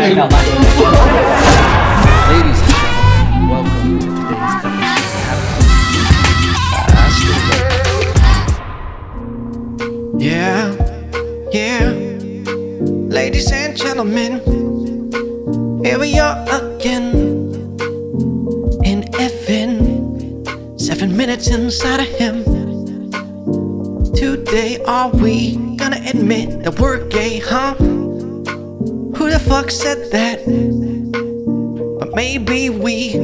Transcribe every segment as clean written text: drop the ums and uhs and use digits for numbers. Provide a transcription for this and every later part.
saying that last Ladies and gentlemen, welcome to today's episode. Yeah. Ladies and gentlemen, here we are again in FN, 7 minutes inside of him. Today, are we gonna admit that we're gay, huh? Who the fuck said that? But maybe we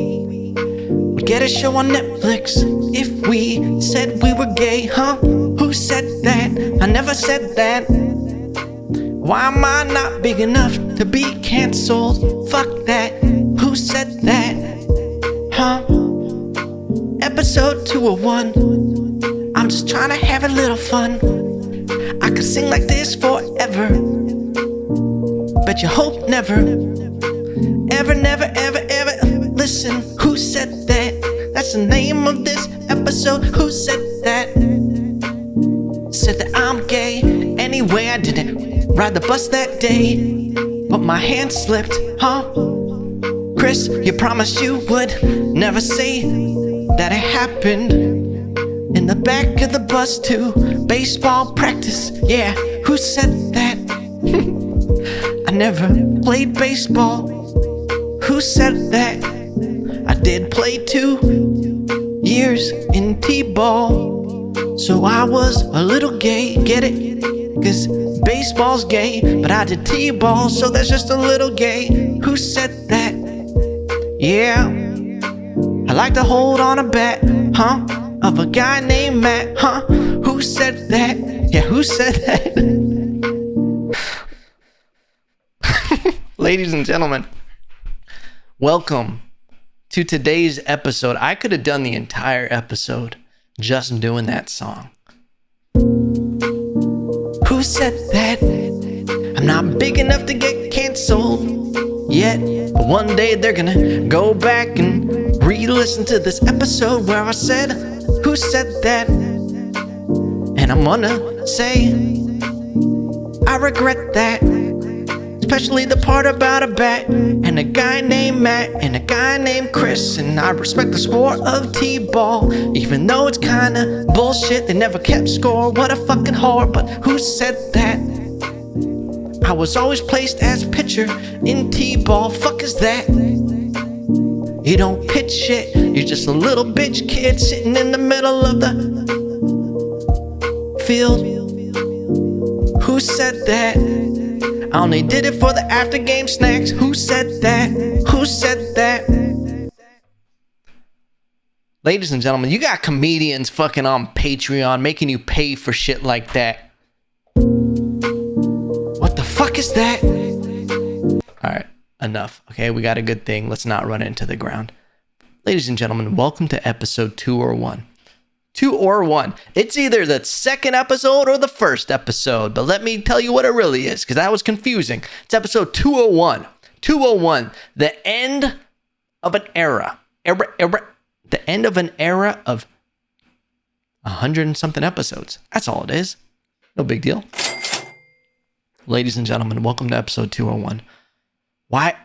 would get a show on Netflix if we said we were gay, huh? Who said that? I never said that. Why am I not big enough to be cancelled? Fuck that. Who said that? Huh? Episode 201. I'm just trying to have a little fun. I could sing like this forever, but you hope never. Ever, never, ever, ever. Listen, who said that? That's the name of this episode. Who said that? Said that I'm gay. Anyway, I didn't ride the bus that day, but my hand slipped, huh? Chris, you promised you would never say that it happened. In the back of the bus to baseball practice. Yeah, who said that? I never played baseball. Who said that? I did play 2 years in t-ball, so I was a little gay. Get it? Cause baseball's gay, but I did t-ball, so that's just a little gay. Who said that? Yeah, I like to hold on a bat, huh? Of a guy named Matt, huh? Who said that? Yeah, who said that? Ladies and gentlemen, welcome to today's episode. I could have done the entire episode just doing that song. Who said that? I'm not big enough to get canceled yet, but one day they're gonna go back and re-listen to this episode where I said, who said that? And I'm gonna say, I regret that. Especially the part about a bat and a guy named Matt and a guy named Chris. And I respect the sport of t-ball, even though it's kinda bullshit. They never kept score, what a fucking whore. But who said that? I was always placed as pitcher in t-ball. Fuck is that? You don't pitch shit, you're just a little bitch kid sitting in the middle of the field. Who said that? I only did it for the after game snacks. Who said that? Who said that? Ladies and gentlemen, you got comedians fucking on Patreon making you pay for shit like that. What the fuck is that? Alright, enough. Okay, we got a good thing. Let's not run it into the ground. Ladies and gentlemen, welcome to episode 201. 201. It's either the second episode or the first episode, but let me tell you what it really is, because that was confusing. It's episode 201. 201, the end of an era. The end of an era of 100 and something episodes. That's all it is. No big deal. Ladies and gentlemen, welcome to episode 201. Why?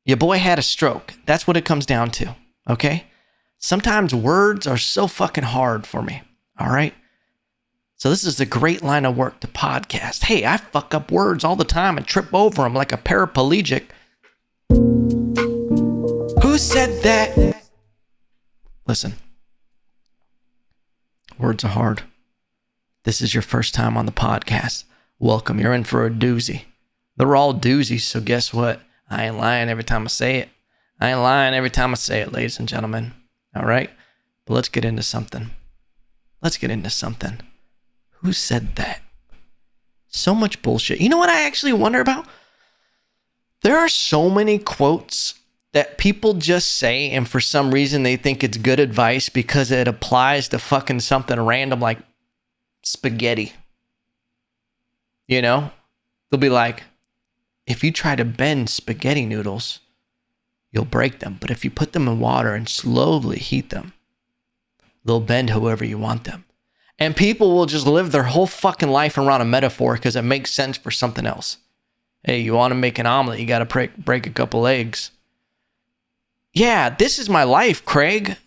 Your boy had a stroke. That's what it comes down to, okay? Sometimes words are so fucking hard for me, all right? So this is a great line of work to podcast. Hey, I fuck up words all the time and trip over them like a paraplegic. Who said that? Listen, words are hard. This is your first time on the podcast. Welcome, you're in for a doozy. They're all doozies, so guess what? I ain't lying every time I say it. I ain't lying every time I say it, ladies and gentlemen. All right? But let's get into something. Who said that? So much bullshit. You know what I actually wonder about? There are so many quotes that people just say, and for some reason they think it's good advice because it applies to fucking something random like spaghetti. You know? They'll be like, if you try to bend spaghetti noodles, you'll break them. But if you put them in water and slowly heat them, they'll bend however you want them. And people will just live their whole fucking life around a metaphor because it makes sense for something else. Hey, you want to make an omelet, you got to break a couple eggs. Yeah, this is my life, Craig.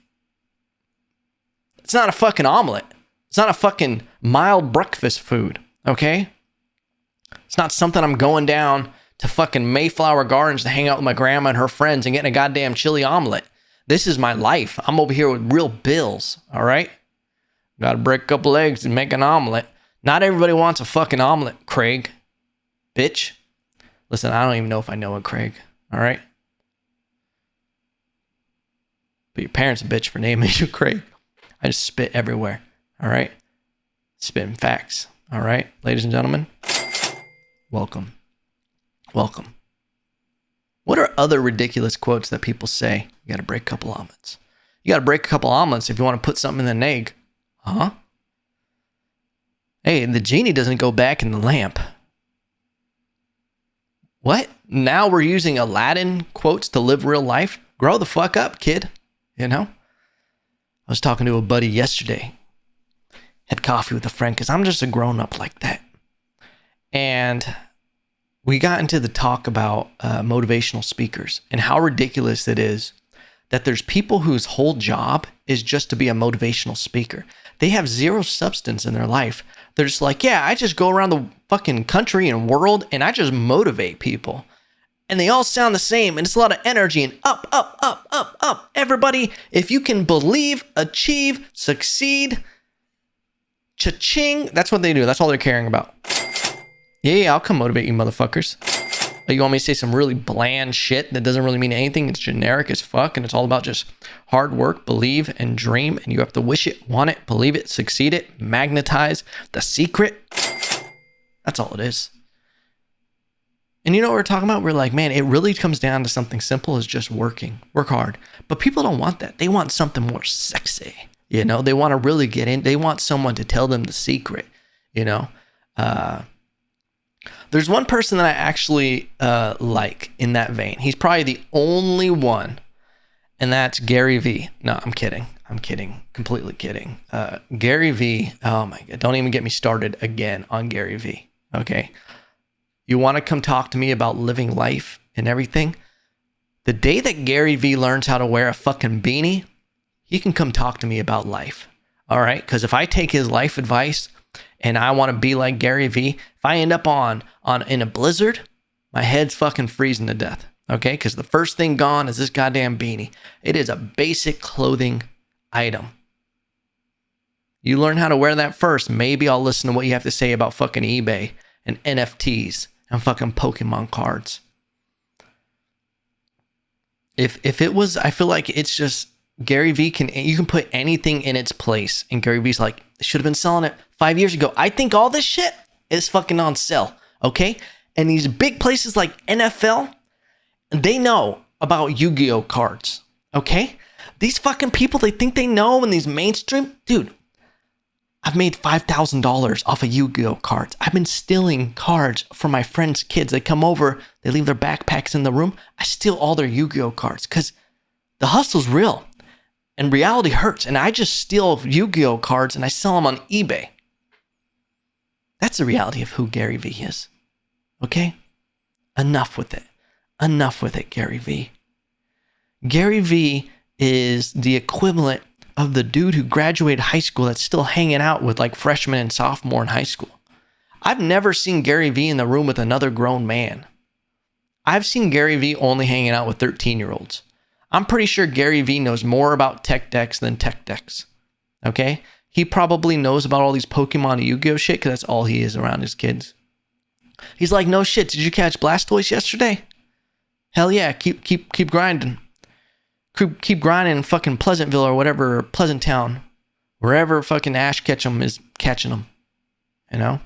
It's not a fucking omelet. It's not a fucking mild breakfast food, okay? It's not something I'm going down to fucking Mayflower Gardens to hang out with my grandma and her friends and getting a goddamn chili omelet. This is my life. I'm over here with real bills, all right? Got to break a couple eggs and make an omelet. Not everybody wants a fucking omelet, Craig. Bitch. Listen, I don't even know if I know it, Craig, all right? But your parents a bitch for naming you Craig. I just spit everywhere, all right? Spitting facts, all right? Ladies and gentlemen, welcome. Welcome. What are other ridiculous quotes that people say? You got to break a couple omelets. You got to break a couple omelets if you want to put something in an egg. Huh? Hey, the genie doesn't go back in the lamp. What? Now we're using Aladdin quotes to live real life? Grow the fuck up, kid. You know? I was talking to a buddy yesterday. Had coffee with a friend because I'm just a grown-up like that. And we got into the talk about motivational speakers and how ridiculous it is that there's people whose whole job is just to be a motivational speaker. They have zero substance in their life. They're just like, yeah, I just go around the fucking country and world and I just motivate people. And they all sound the same, and it's a lot of energy and up, up, up, up, up. Everybody, if you can believe, achieve, succeed, cha-ching, that's what they do. That's all they're caring about. Yeah, I'll come motivate you motherfuckers. But you want me to say some really bland shit that doesn't really mean anything? It's generic as fuck, and it's all about just hard work, believe, and dream, and you have to wish it, want it, believe it, succeed it, magnetize the secret. That's all it is. And you know what we're talking about? We're like, man, it really comes down to something simple as just working. Work hard. But people don't want that. They want something more sexy. You know, they want to really get in. They want someone to tell them the secret, you know. There's one person that I actually like in that vein. He's probably the only one, and that's GaryVee. No, I'm kidding. Completely kidding. GaryVee, oh my God, don't even get me started again on GaryVee, okay? You want to come talk to me about living life and everything? The day that GaryVee learns how to wear a fucking beanie, he can come talk to me about life, all right? Because if I take his life advice and I want to be like GaryVee, if I end up in a blizzard, my head's fucking freezing to death, okay? Because the first thing gone is this goddamn beanie. It is a basic clothing item. You learn how to wear that first, maybe I'll listen to what you have to say about fucking eBay and NFTs and fucking Pokemon cards. If it was, I feel like it's just GaryVee you can put anything in its place, and GaryVee's like, they should have been selling it 5 years ago. I think all this shit is fucking on sale, okay? And these big places like NFL, they know about Yu-Gi-Oh cards, okay? These fucking people, they think they know, and these mainstream, dude, I've made $5,000 off of Yu-Gi-Oh cards. I've been stealing cards from my friends' kids. They come over, they leave their backpacks in the room. I steal all their Yu-Gi-Oh cards because the hustle's real and reality hurts. And I just steal Yu-Gi-Oh cards and I sell them on eBay. That's the reality of who GaryVee is. Okay? Enough with it. Enough with it, GaryVee. GaryVee is the equivalent of the dude who graduated high school that's still hanging out with like freshman and sophomore in high school. I've never seen GaryVee in the room with another grown man. I've seen GaryVee only hanging out with 13-year-olds. I'm pretty sure GaryVee knows more about tech decks than tech decks. Okay? He probably knows about all these Pokemon and Yu-Gi-Oh shit because that's all he is around his kids. He's like, no shit, did you catch Blastoise yesterday? Hell yeah, keep grinding. Keep grinding in fucking Pleasantville or whatever, Pleasant Town, wherever fucking Ash Ketchum is catching them. You know?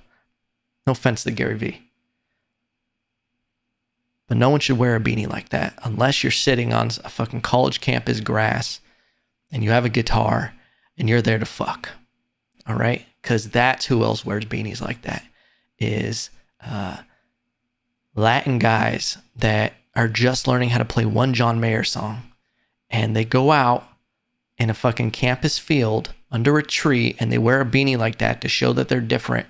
No offense to GaryVee. But no one should wear a beanie like that unless you're sitting on a fucking college campus grass and you have a guitar and you're there to fuck. All right? Because that's who else wears beanies like that is Latin guys that are just learning how to play one John Mayer song. And they go out in a fucking campus field under a tree and they wear a beanie like that to show that they're different.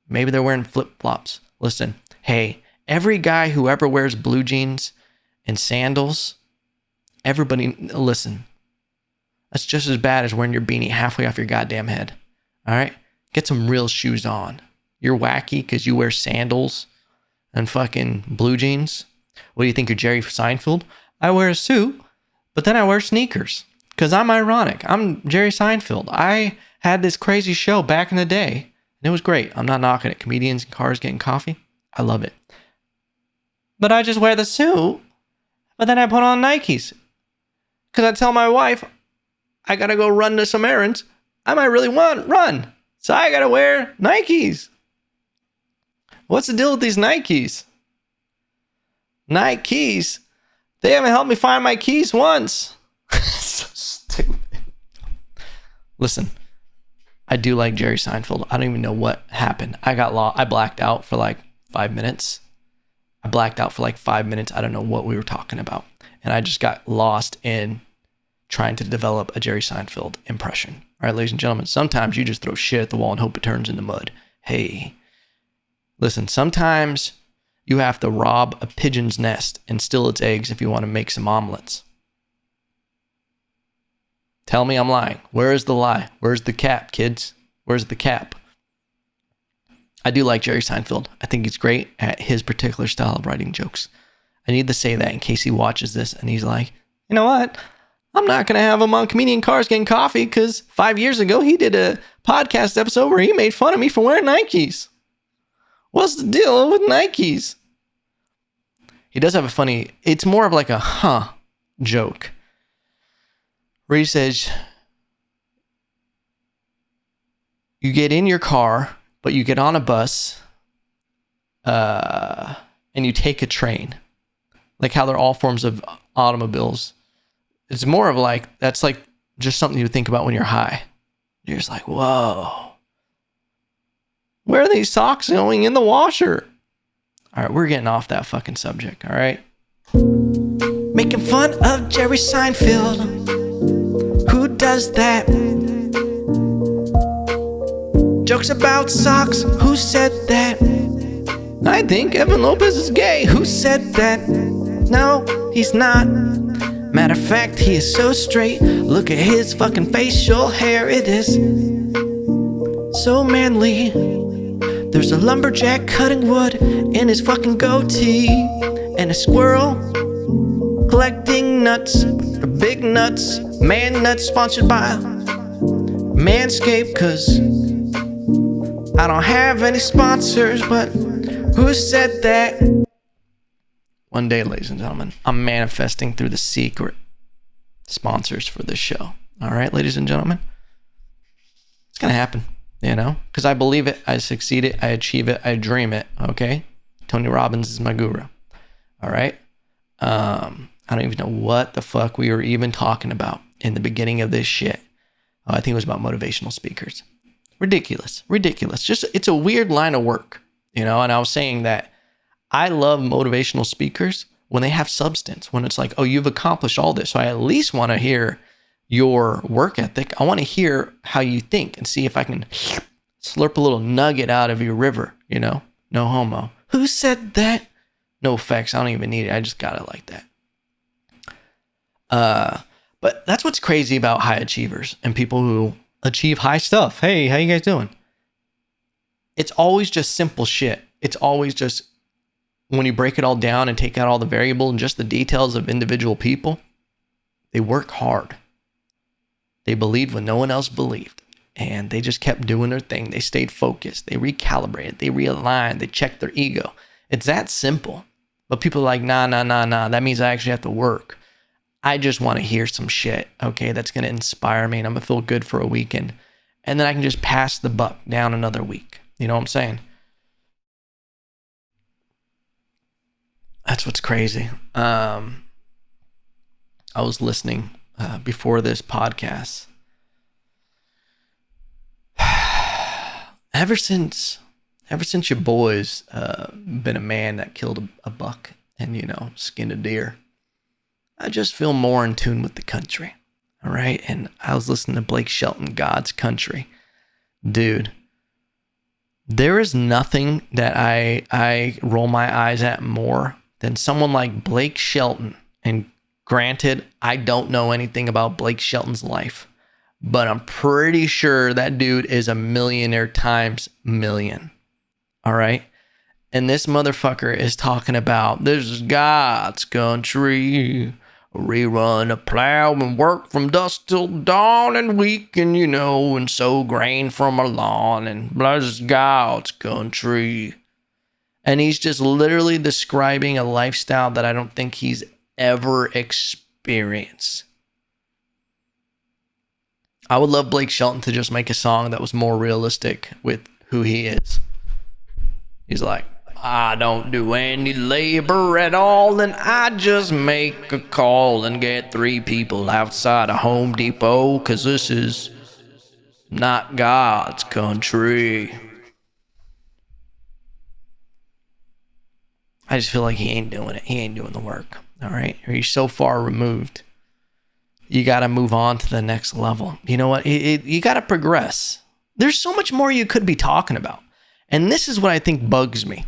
Maybe they're wearing flip-flops. Listen, hey, Every guy who ever wears blue jeans and sandals, everybody, listen, that's just as bad as wearing your beanie halfway off your goddamn head. All right? Get some real shoes on. You're wacky because you wear sandals and fucking blue jeans. What do you think, you're Jerry Seinfeld? I wear a suit, but then I wear sneakers because I'm ironic. I'm Jerry Seinfeld. I had this crazy show back in the day, and it was great. I'm not knocking it. Comedians in cars getting coffee. I love it. But I just wear the suit, but then I put on Nikes because I tell my wife I got to go run to some errands. I might really want run, so I got to wear Nikes. What's the deal with these Nikes? Nikes? They haven't helped me find my keys once. So stupid. Listen, I do like Jerry Seinfeld. I don't even know what happened. I got lost. I blacked out for like 5 minutes. I don't know what we were talking about. And I just got lost in trying to develop a Jerry Seinfeld impression. All right, ladies and gentlemen, sometimes you just throw shit at the wall and hope it turns into mud. Hey, listen, sometimes you have to rob a pigeon's nest and steal its eggs if you want to make some omelets. Tell me I'm lying. Where is the lie? Where's the cap, kids? Where's the cap? I do like Jerry Seinfeld. I think he's great at his particular style of writing jokes. I need to say that in case he watches this and he's like, you know what? I'm not going to have him on Comedian Cars Getting Coffee because 5 years ago he did a podcast episode where he made fun of me for wearing Nikes. What's the deal with Nikes? He does have a funny, it's more of like a joke. Where he says, you get in your car, but you get on a bus, and you take a train. Like how they're all forms of automobiles. It's more of like, that's like just something you think about when you're high. You're just like, whoa. Where are these socks going in the washer? All right, we're getting off that fucking subject, all right? Making fun of Jerry Seinfeld. Who does that? Jokes about socks. Who said that? I think Evan Lopez is gay. Who said that? No, he's not. Matter of fact, he is so straight. Look at his fucking facial hair. It is so manly. There's a lumberjack cutting wood in his fucking goatee, and a squirrel collecting nuts, or big nuts, man nuts, sponsored by Manscaped, cause I don't have any sponsors, but who said that? One day, ladies and gentlemen, I'm manifesting through the secret sponsors for this show. All right, ladies and gentlemen, it's gonna happen. You know, because I believe it, I succeed it, I achieve it, I dream it. Okay, Tony Robbins is my guru. All right, I don't even know what the fuck we were even talking about in the beginning of this shit. I think it was about motivational speakers. Ridiculous. Just, it's a weird line of work, you know. And I was saying that I love motivational speakers when they have substance. When it's like, oh, you've accomplished all this, so I at least want to hear your work ethic. I want to hear how you think and see if I can slurp a little nugget out of your river, you know? No homo. Who said that? No effects. I don't even need it. I just got it like that. But that's what's crazy about high achievers and people who achieve high stuff. Hey, how you guys doing? It's always just simple shit. It's always just, when you break it all down and take out all the variable and just the details of individual people, they work hard. They believed when no one else believed. And they just kept doing their thing. They stayed focused. They recalibrated. They realigned. They checked their ego. It's that simple. But people are like, nah. That means I actually have to work. I just want to hear some shit, okay, that's going to inspire me and I'm going to feel good for a weekend. And then I can just pass the buck down another week. You know what I'm saying? That's what's crazy. I was listening before this podcast. Ever since your boy's been a man that killed a buck and, you know, skinned a deer, I just feel more in tune with the country. All right. And I was listening to Blake Shelton, God's Country. Dude, There is nothing that I roll my eyes at more than someone like Blake Shelton. And granted, I don't know anything about Blake Shelton's life, but I'm pretty sure that dude is a millionaire times million. All right. And this motherfucker is talking about, this is God's country. We run a plow and work from dusk till dawn, and we can, and sow grain from our lawn, and this is God's country. And he's just literally describing a lifestyle that I don't think he's ever experienced. I would love Blake Shelton to just make a song that was more realistic with who he is. He's like, I don't do any labor at all, and I just make a call and get 3 people outside of Home Depot, 'cause this is not God's country. I just feel like he ain't doing it. He ain't doing the work. All right? Or he's so far removed. You got to move on to the next level. You know what? You got to progress. There's so much more you could be talking about. And this is what I think bugs me.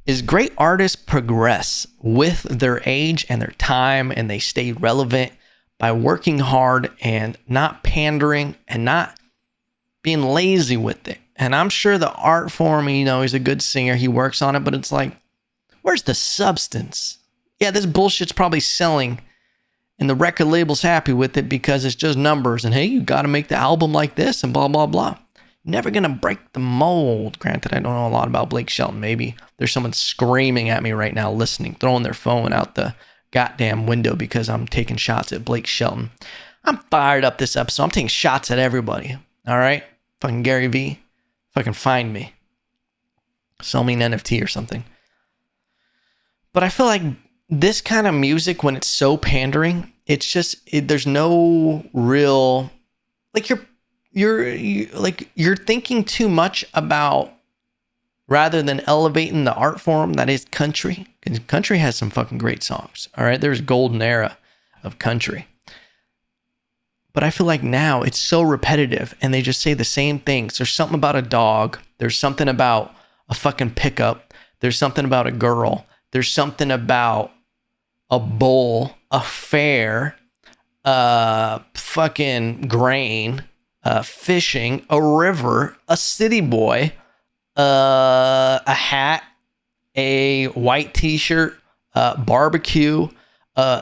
Is great artists progress with their age and their time, and they stay relevant by working hard and not pandering and not being lazy with it. And I'm sure the art form, he's a good singer. He works on it, but it's like, where's the substance? Yeah, this bullshit's probably selling, and the record label's happy with it because it's just numbers. And hey, you got to make the album like this and blah, blah, blah. Never going to break the mold. Granted, I don't know a lot about Blake Shelton. Maybe there's someone screaming at me right now, listening, throwing their phone out the goddamn window because I'm taking shots at Blake Shelton. I'm fired up this episode. I'm taking shots at everybody. All right? Fucking GaryVee. Fucking find me. Sell me an NFT or something. But I feel like this kind of music, when it's so pandering, it's just, there's no real, like you're thinking too much about, rather than elevating the art form that is country. Because country has some fucking great songs. All right, there's golden era of country. But I feel like now it's so repetitive, and they just say the same things. There's something about a dog. There's something about a fucking pickup. There's something about a girl. There's something about a bull, a fair, fucking grain, fishing, a river, a city boy, a hat, a white t-shirt, barbecue,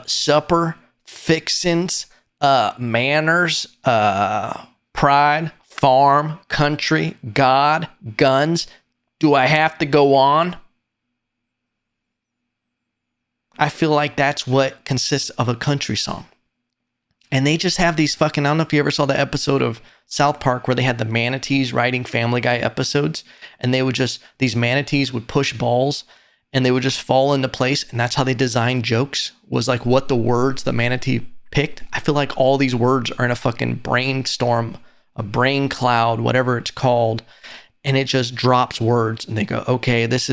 supper, fixins, manners, pride, farm, country, God, guns. Do I have to go on? I feel like that's what consists of a country song. And they just have these fucking, I don't know if you ever saw the episode of South Park where they had the manatees writing Family Guy episodes, and they would just, these manatees would push balls and they would just fall into place. And that's how they designed jokes, was like what the words the manatee picked. I feel like all these words are in a fucking brainstorm, a brain cloud, whatever it's called. And it just drops words and they go, okay, this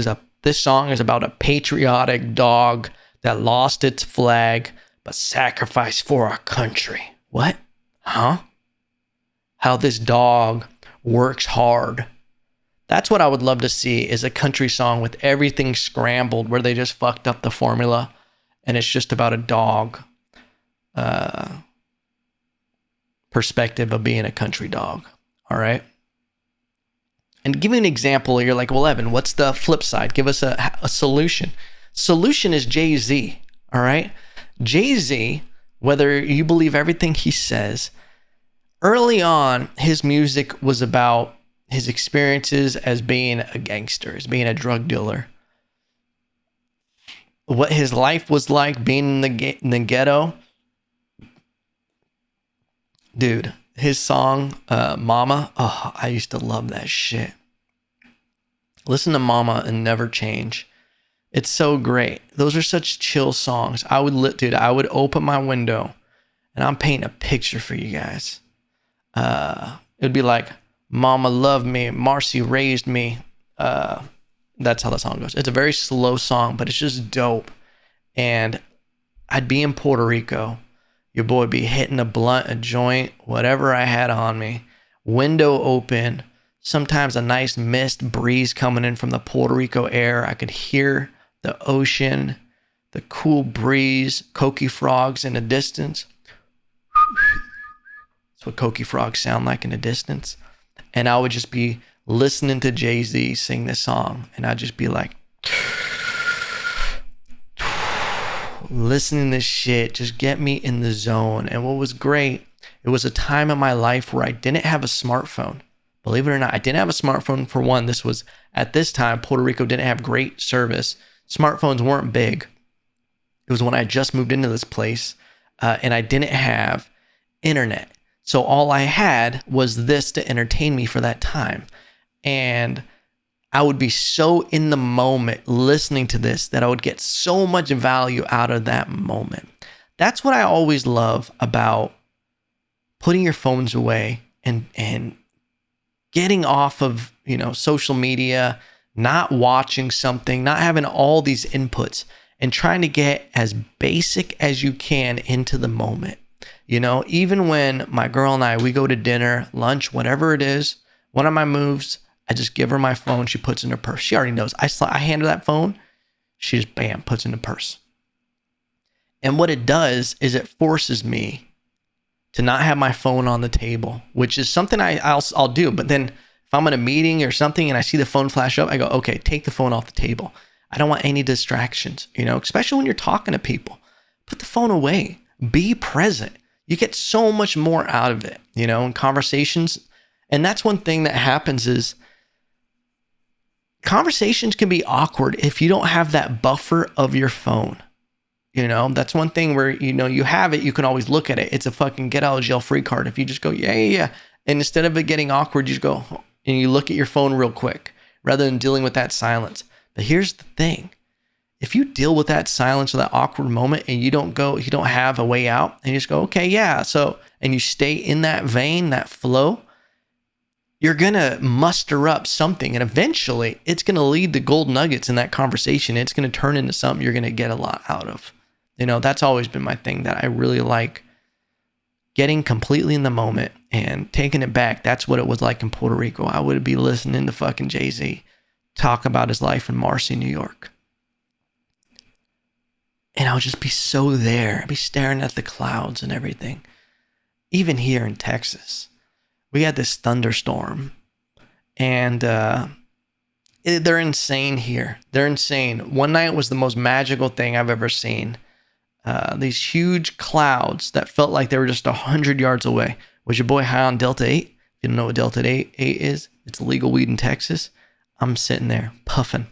song is about a patriotic dog that lost its flag, but sacrificed for our country. What? Huh? How this dog works hard. That's what I would love to see, is a country song with everything scrambled, where they just fucked up the formula and it's just about a dog perspective of being a country dog. All right. And give me an example. You're like, well, Evan, what's the flip side? Give us a solution. Solution is Jay-Z. All right. Jay-Z, whether you believe everything he says, early on, his music was about his experiences as being a gangster, as being a drug dealer. What his life was like being in the ghetto. Dude, his song, Mama, oh, I used to love that shit. Listen to Mama and Never Change. It's so great. Those are such chill songs. I would open my window and I'm painting a picture for you guys. It'd be like, Mama loved me, Marcy raised me. That's how the song goes. It's a very slow song, but it's just dope. And I'd be in Puerto Rico. Your boy would be hitting a blunt, a joint, whatever I had on me. Window open, sometimes a nice mist breeze coming in from the Puerto Rico air. I could hear the ocean, the cool breeze, coqui frogs in the distance. That's what coqui frogs sound like in the distance. And I would just be listening to Jay-Z sing this song, and I'd just be like, listening to this shit, just get me in the zone. And what was great, it was a time in my life where I didn't have a smartphone. Believe it or not, I didn't have a smartphone for one. This was, at this time, Puerto Rico didn't have great service. Smartphones weren't big. It was when I just moved into this place, and I didn't have internet. So all I had was this to entertain me for that time. And I would be so in the moment listening to this that I would get so much value out of that moment. That's what I always love about putting your phones away and getting off of, social media, not watching something, not having all these inputs, and trying to get as basic as you can into the moment. Even when my girl and I, we go to dinner, lunch, whatever it is, one of my moves, I just give her my phone. She puts it in her purse. She already knows. I hand her that phone. She just, bam, puts it in the purse. And what it does is it forces me to not have my phone on the table, which is something I'll do. But then if I'm in a meeting or something and I see the phone flash up, I go, okay, take the phone off the table. I don't want any distractions, especially when you're talking to people. Put the phone away. Be present. You get so much more out of it, in conversations. And that's one thing that happens is conversations can be awkward if you don't have that buffer of your phone. That's one thing where, you have it, you can always look at it. It's a fucking get out of jail free card. If you just go, yeah. And instead of it getting awkward, you just go and you look at your phone real quick rather than dealing with that silence. But here's the thing. If you deal with that silence or that awkward moment and you don't have a way out and you just go, okay, yeah. So, and you stay in that vein, that flow, you're going to muster up something, and eventually it's going to lead to gold nuggets in that conversation. It's going to turn into something you're going to get a lot out of. That's always been my thing, that I really like getting completely in the moment and taking it back. That's what it was like in Puerto Rico. I would be listening to fucking Jay-Z talk about his life in Marcy, New York. And I would just be so there. I'd be staring at the clouds and everything. Even here in Texas, we had this thunderstorm, and they're insane here. They're insane. One night was the most magical thing I've ever seen. These huge clouds that felt like they were just 100 yards away. Was your boy high on Delta 8? If you don't know what Delta 8 is, it's legal weed in Texas. I'm sitting there puffing,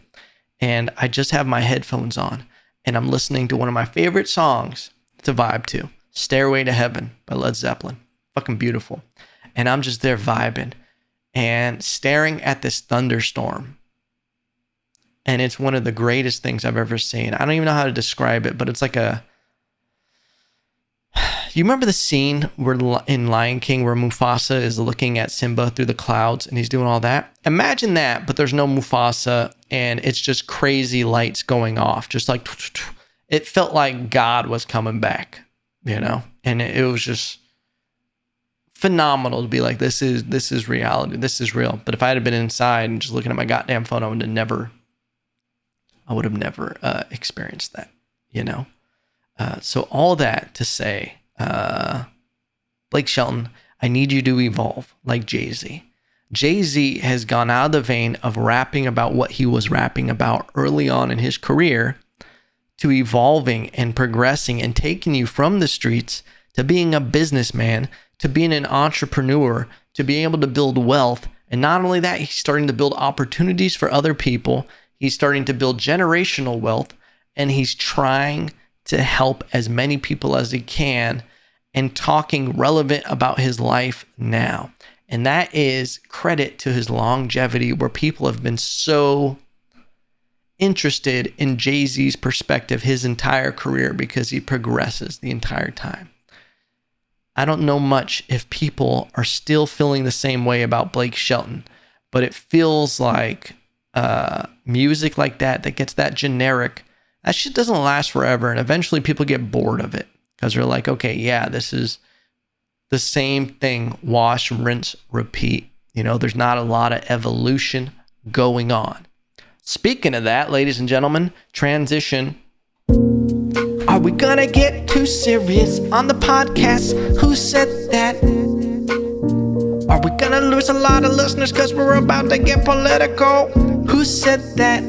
and I just have my headphones on, and I'm listening to one of my favorite songs to vibe to, Stairway to Heaven by Led Zeppelin. Fucking beautiful. And I'm just there vibing and staring at this thunderstorm. And it's one of the greatest things I've ever seen. I don't even know how to describe it, but it's like you remember the scene where in Lion King where Mufasa is looking at Simba through the clouds and he's doing all that? Imagine that, but there's no Mufasa and it's just crazy lights going off. Just like, it felt like God was coming back, and it was just phenomenal to be like, this is reality. This is real. But if I had been inside and just looking at my goddamn phone, I would have never experienced that, So all that to say, Blake Shelton, I need you to evolve like Jay-Z. Jay-Z has gone out of the vein of rapping about what he was rapping about early on in his career to evolving and progressing and taking you from the streets to being a businessman, to being an entrepreneur, to being able to build wealth. And not only that, he's starting to build opportunities for other people. He's starting to build generational wealth, and he's trying to help as many people as he can and talking relevant about his life now. And that is credit to his longevity, where people have been so interested in Jay-Z's perspective his entire career because he progresses the entire time. I don't know much if people are still feeling the same way about Blake Shelton, but it feels like music like that gets that generic, that shit doesn't last forever. And eventually people get bored of it because they're like, okay, yeah, this is the same thing. Wash, rinse, repeat. There's not a lot of evolution going on. Speaking of that, ladies and gentlemen, transition. Are we gonna get too serious on the podcast? Who said that? Are we gonna lose a lot of listeners cause we're about to get political? Who said that?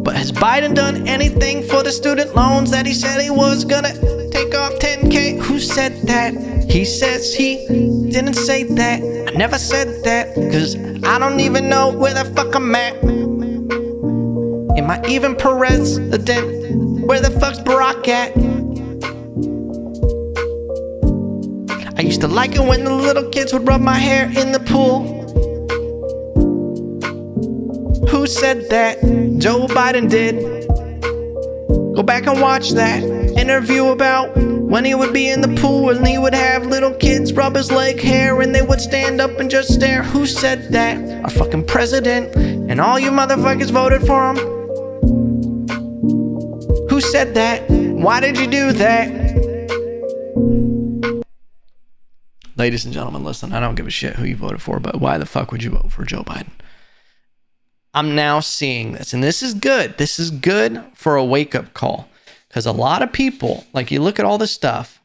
But has Biden done anything for the student loans that he said he was gonna take off 10K? Who said that? He says he didn't say that. I never said that, cause I don't even know where the fuck I'm at. Am I even president? Where the fuck's Barack at? I used to like it when the little kids would rub my hair in the pool. Who said that? Joe Biden did. Go back and watch that interview about when he would be in the pool and he would have little kids rub his leg hair and they would stand up and just stare. Who said that? Our fucking president, and all you motherfuckers voted for him. Who said that? Why did you do that? Ladies and gentlemen, listen, I don't give a shit who you voted for, but why the fuck would you vote for Joe Biden? I'm now seeing this, and this is good. This is good for a wake-up call, because a lot of people, like, you look at all this stuff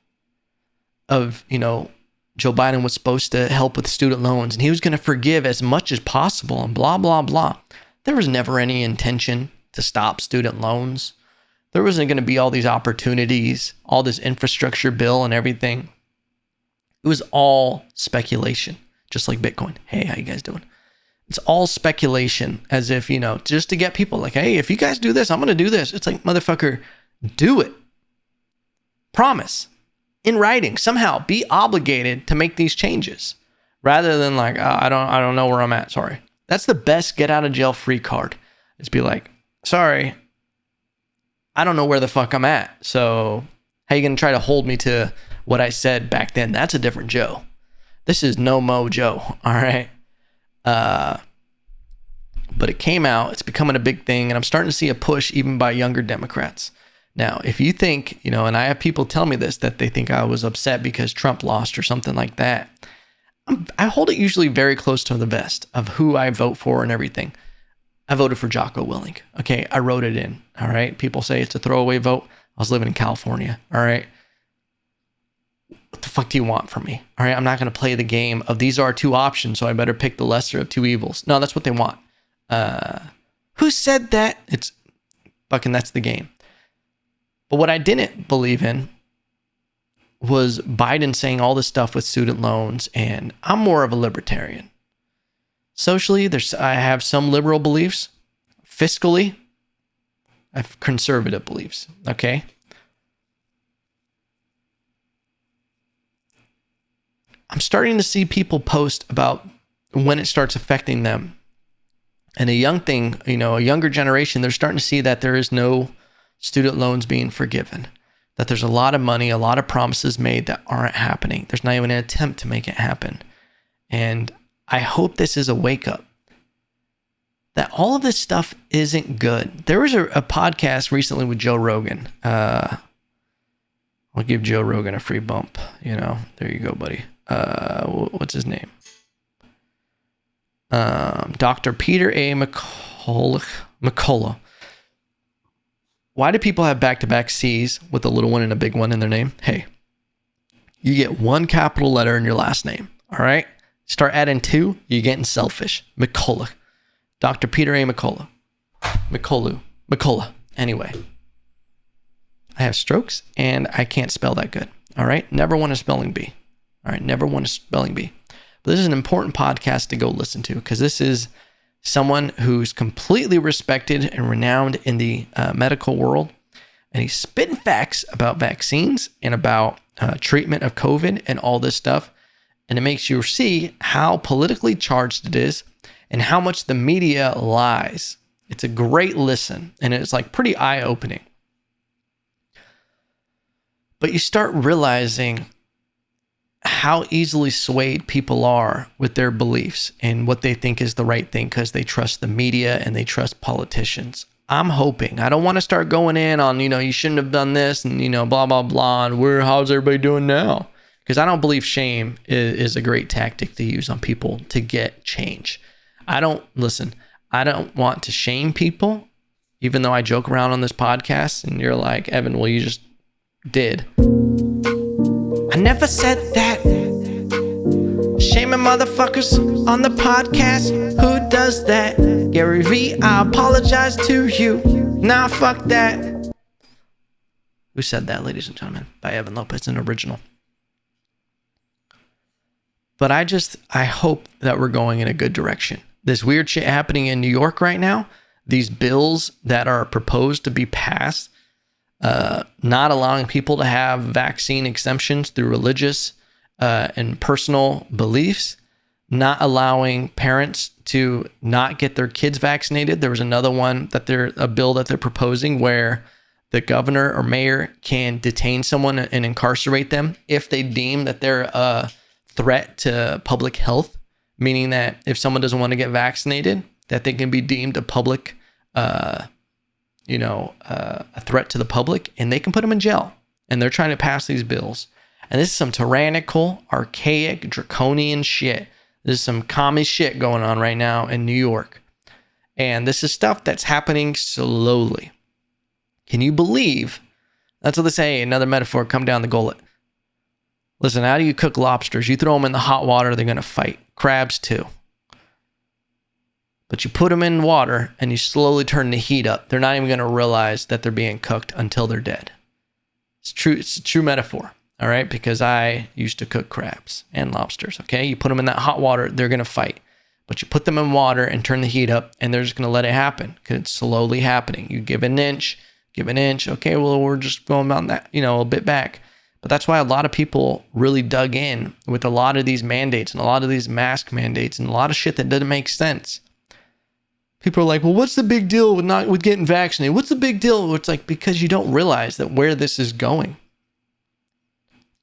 of, Joe Biden was supposed to help with student loans, and he was going to forgive as much as possible, and blah, blah, blah. There was never any intention to stop student loans. There wasn't going to be all these opportunities, all this infrastructure bill and everything. It was all speculation, just like Bitcoin. Hey, how you guys doing? It's all speculation, as if, just to get people like, hey, if you guys do this, I'm going to do this. It's like, motherfucker, do it. Promise. In writing, somehow be obligated to make these changes, rather than like, oh, I don't know where I'm at. Sorry. That's the best get out of jail free card. Is be like, sorry, I don't know where the fuck I'm at. So how you going to try to hold me to what I said back then? That's a different Joe. This is no mo Joe. All right. But it came out, it's becoming a big thing, and I'm starting to see a push even by younger Democrats. Now, if you think, and I have people tell me this, that they think I was upset because Trump lost or something like that, I hold it usually very close to the vest of who I vote for and everything. I voted for Jocko Willink. Okay, I wrote it in. All right. People say it's a throwaway vote. I was living in California. All right. What the fuck do you want from me? All right. I'm not going to play the game of these are two options, so I better pick the lesser of two evils. No, that's what they want. Who said that? It's fucking, that's the game. But what I didn't believe in was Biden saying all this stuff with student loans, and I'm more of a libertarian. Socially, I have some liberal beliefs. Fiscally, I have conservative beliefs, okay? I'm starting to see people post about when it starts affecting them. And a younger generation, they're starting to see that there is no student loans being forgiven, that there's a lot of money, a lot of promises made that aren't happening. There's not even an attempt to make it happen. And I hope this is a wake up that all of this stuff isn't good. There was a podcast recently with Joe Rogan. I'll give Joe Rogan a free bump. There you go, buddy. What's his name? Dr. Peter A. McCullough. Why do people have back-to-back C's with a little one and a big one in their name? Hey, you get one capital letter in your last name, all right? Start adding two, you're getting selfish. McCullough. Dr. Peter A. McCullough. McCullough. Anyway, I have strokes and I can't spell that good, all right? Never won a spelling bee, all right? Never won a spelling bee. But this is an important podcast to go listen to, because this is someone who's completely respected and renowned in the medical world. And he's spitting facts about vaccines and about treatment of COVID and all this stuff. And it makes you see how politically charged it is and how much the media lies. It's a great listen, and it's like pretty eye-opening. But you start realizing how easily swayed people are with their beliefs and what they think is the right thing because they trust the media and they trust politicians. I'm hoping. I don't want to start going in on, you shouldn't have done this and, blah, blah, blah. And how's everybody doing now? because I don't believe shame is a great tactic to use on people to get change. I don't want to shame people, even though I joke around on this podcast and you're like, Evan, well, you just did. I never said that. Shaming motherfuckers on the podcast. Who does that? GaryVee, I apologize to you. Nah, fuck that. Who Said That, ladies and gentlemen, by Evan Lopez, an original. But I hope that we're going in a good direction. This weird shit happening in New York right now, these bills that are proposed to be passed, not allowing people to have vaccine exemptions through religious and personal beliefs, not allowing parents to not get their kids vaccinated. There was another one a bill that they're proposing where the governor or mayor can detain someone and incarcerate them if they deem that they're a threat to public health, meaning that if someone doesn't want to get vaccinated, that they can be deemed a public, a threat to the public, and they can put them in jail. And they're trying to pass these bills. And this is some tyrannical, archaic, draconian shit. This is some commie shit going on right now in New York. And this is stuff that's happening slowly. Can you believe? That's what they say, another metaphor, come down the gullet. Listen, how do you cook lobsters? You throw them in the hot water, they're going to fight. Crabs too. But you put them in water and you slowly turn the heat up. They're not even going to realize that they're being cooked until they're dead. It's true. It's a true metaphor. All right. Because I used to cook crabs and lobsters. Okay. You put them in that hot water, they're going to fight. But you put them in water and turn the heat up and they're just going to let it happen because it's slowly happening. You give an inch. Okay. Well, we're just going about that, a bit back. But that's why a lot of people really dug in with a lot of these mandates and a lot of these mask mandates and a lot of shit that doesn't make sense. People are like, well, what's the big deal with getting vaccinated? What's the big deal? It's like, because you don't realize that where this is going.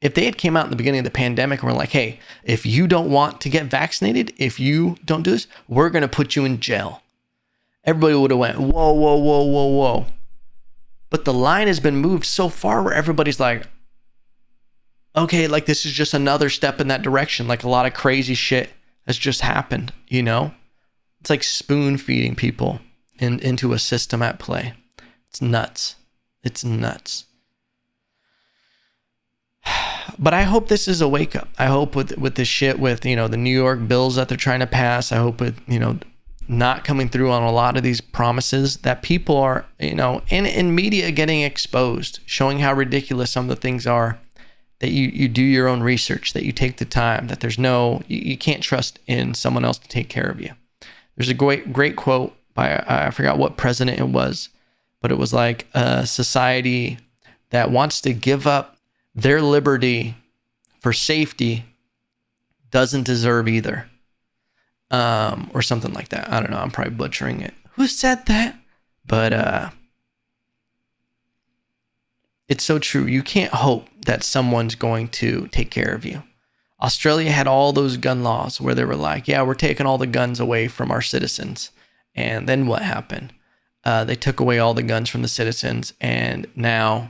If they had came out in the beginning of the pandemic and were like, hey, if you don't want to get vaccinated, if you don't do this, we're going to put you in jail. Everybody would have went, whoa, whoa, whoa, whoa, whoa. But the line has been moved so far where everybody's like, okay, like this is just another step in that direction. Like a lot of crazy shit has just happened, It's like spoon feeding people into a system at play. It's nuts. But I hope this is a wake up. I hope with this shit with, the New York bills that they're trying to pass, I hope with, not coming through on a lot of these promises that people are, in media getting exposed, showing how ridiculous some of the things are, that you do your own research, that you take the time, that there's you can't trust in someone else to take care of you. There's a great quote by, I forgot what president it was, but it was like a society that wants to give up their liberty for safety doesn't deserve either. Or something like that. I don't know. I'm probably butchering it. Who said that? But it's so true. You can't hope that someone's going to take care of you. Australia had all those gun laws where they were like, yeah, we're taking all the guns away from our citizens. And then what happened? They took away all the guns from the citizens. And now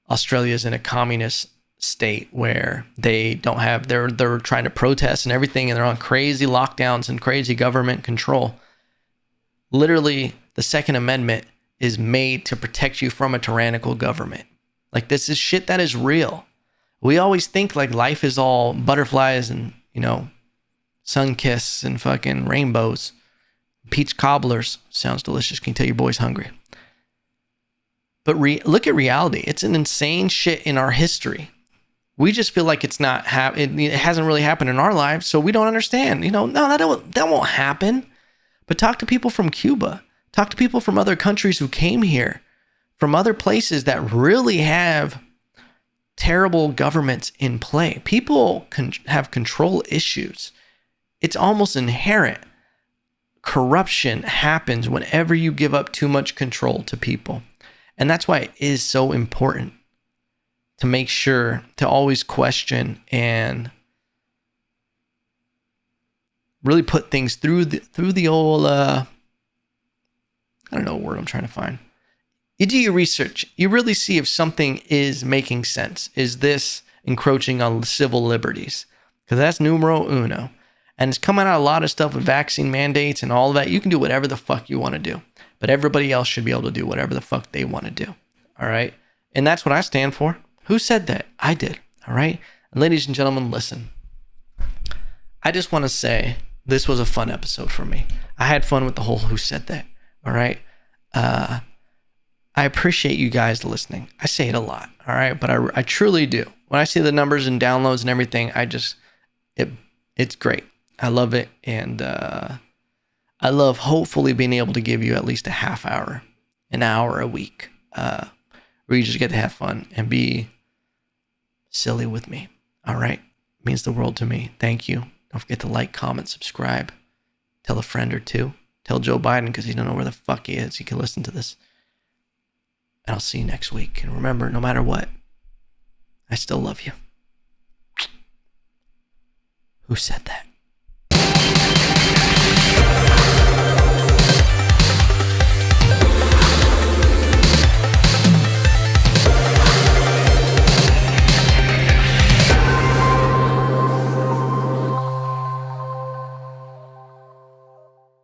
Australia is in a communist state where they don't have, they're trying to protest and everything. And they're on crazy lockdowns and crazy government control. Literally, the Second Amendment is made to protect you from a tyrannical government. Like, this is shit that is real. We always think like life is all butterflies and, sun kiss and fucking rainbows. Peach cobblers. Sounds delicious. Can you tell your boy's hungry? But look at reality. It's an insane shit in our history. We just feel like it's not it hasn't really happened in our lives, so we don't understand. No, that won't happen. But talk to people from Cuba. Talk to people from other countries who came here, from other places that really have terrible governments in play. People have control issues. It's almost inherent. Corruption happens whenever you give up too much control to people. And that's why it is so important to make sure to always question and really put things through the old, I don't know what word I'm trying to find. You do your research. You really see if something is making sense. Is this, encroaching on civil liberties, because that's numero uno. And it's coming out a lot of stuff with vaccine mandates and all of that. You can do whatever the fuck you want to do, but everybody else should be able to do whatever the fuck they want to do. All right. And that's what I stand for. Who said that? I did. All right. And ladies and gentlemen, listen, I just want to say this was a fun episode for me. I had fun with the whole who said that. All right. I appreciate you guys listening. I say it a lot. All right. But I truly do. When I see the numbers and downloads and everything, it's great. I love it. And I love hopefully being able to give you at least a half hour, an hour a week, where you just get to have fun and be silly with me. All right. It means the world to me. Thank you. Don't forget to like, comment, subscribe. Tell a friend or two. Tell Joe Biden, because he don't know where the fuck he is. He can listen to this. And I'll see you next week. And remember, no matter what, I still love you. Who said that?